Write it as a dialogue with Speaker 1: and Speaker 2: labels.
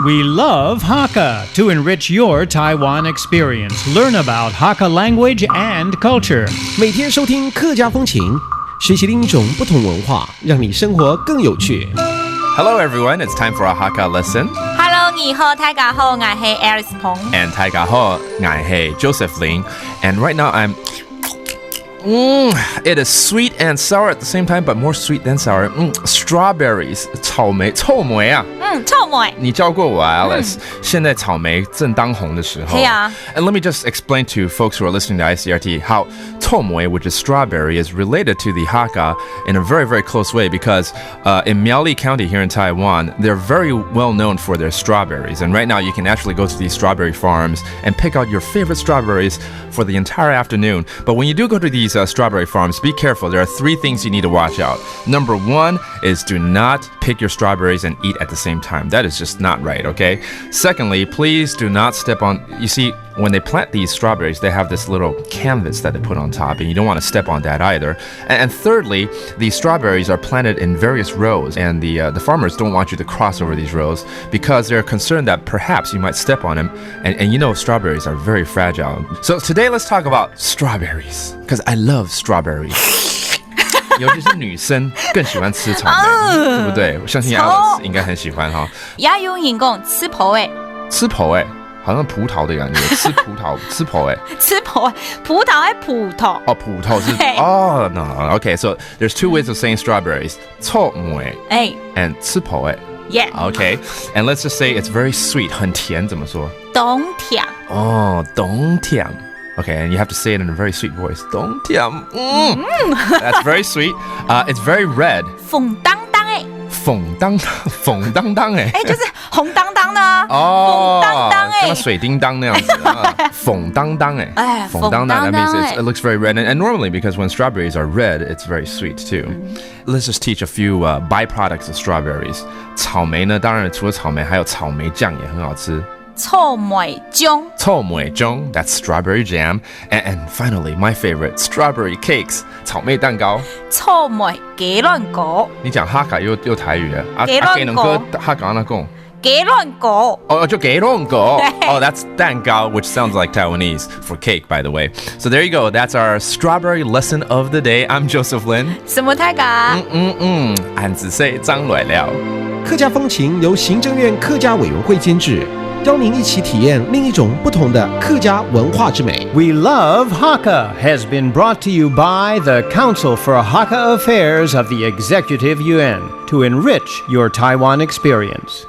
Speaker 1: We love Hakka to enrich your Taiwan experience. Learn about Hakka language and culture.
Speaker 2: 每天收听客家风情，学习另一种不同文化，让你生活更有趣。
Speaker 3: Hello everyone, it's time for a Hakka lesson.
Speaker 4: Hello, 你好，大家好，我是 Alice Pong.
Speaker 3: And 大家好，我是 Joseph Ling. And right now it is sweet and sour at the same time, but more sweet than sour. Strawberries, 草莓，臭莓啊。
Speaker 4: 臭莓。
Speaker 3: 你教过我啊 Alice. 现在草莓正当红的时候。
Speaker 4: 对啊。
Speaker 3: And let me just explain to folks who are listening to ICRT how 臭莓, which is strawberry, is related to the Hakka in a very, very close way because in Miaoli County here in Taiwan, they're very well known for their strawberries. And right now you can actually go to these strawberry farms and pick out your favorite strawberries for the entire afternoon. But when you do go to these strawberry farms, be careful. There are 3 things you need to watch out. Number 1 is do not pick your strawberries and eat at the same time. That is just not right, okay? Secondly, please do not step on... You see, when they plant these strawberries, they have this little canvas that they put on top, and you don't want to step on that either. And thirdly, these strawberries are planted in various rows, and the farmers don't want you to cross over these rows because they're concerned that perhaps you might step on them, and you know strawberries are very fragile. So today let's talk about strawberries, because I love strawberries. 尤其是女生更喜欢吃草莓，对不对？我相信 Alice 应该很喜欢哈。
Speaker 4: 也有人讲吃葡诶，
Speaker 3: 吃葡诶，好像葡萄的感觉。吃葡萄，吃葡诶，
Speaker 4: 吃葡，葡萄还葡萄。
Speaker 3: 哦，葡萄是哦 ，no, okay. So there's 2 ways of saying strawberries: 臭莓 and 吃葡诶。
Speaker 4: Yeah.
Speaker 3: Okay. And let's just say it's very sweet. 很甜，怎么说？
Speaker 4: 冬甜。
Speaker 3: 哦，冬甜。Okay, and you have to say it in a very sweet voice. 冬甜。That's very sweet. It's very red.
Speaker 4: 粉当当诶。
Speaker 3: 粉当当诶。
Speaker 4: 就是红当当的啊。
Speaker 3: 哦，
Speaker 4: 粉当当诶。
Speaker 3: 像水叮当那样子。粉当当诶。粉当当 that means it looks very red. And normally, because when strawberries are red, it's very sweet too. Let's just teach a few byproducts of strawberries. 草莓呢，当然除了草莓，还有草莓酱也很好吃。
Speaker 4: 臭莓酱，
Speaker 3: 臭莓酱 that's strawberry jam. And finally, my favorite, strawberry cakes, 草莓蛋糕。
Speaker 4: 臭莓鸡卵糕。
Speaker 3: 你讲哈卡又台语啊？
Speaker 4: 鸡卵糕。
Speaker 3: 哈卡那讲。
Speaker 4: 鸡卵糕。
Speaker 3: 哦，就鸡卵糕。Oh, that's 蛋糕, which sounds like Taiwanese for cake, by the way. So there you go. That's our strawberry lesson of the day. I'm Joseph Lin.
Speaker 4: 什么太嘎？
Speaker 3: 俺只say 张来了。
Speaker 2: 客家风情由行政院客家委员会监制，邀您一起体验另一种不同的客家文化之美。
Speaker 1: We love Hakka has been brought to you by the Council for Hakka Affairs of the Executive Yuan to enrich your Taiwan experience.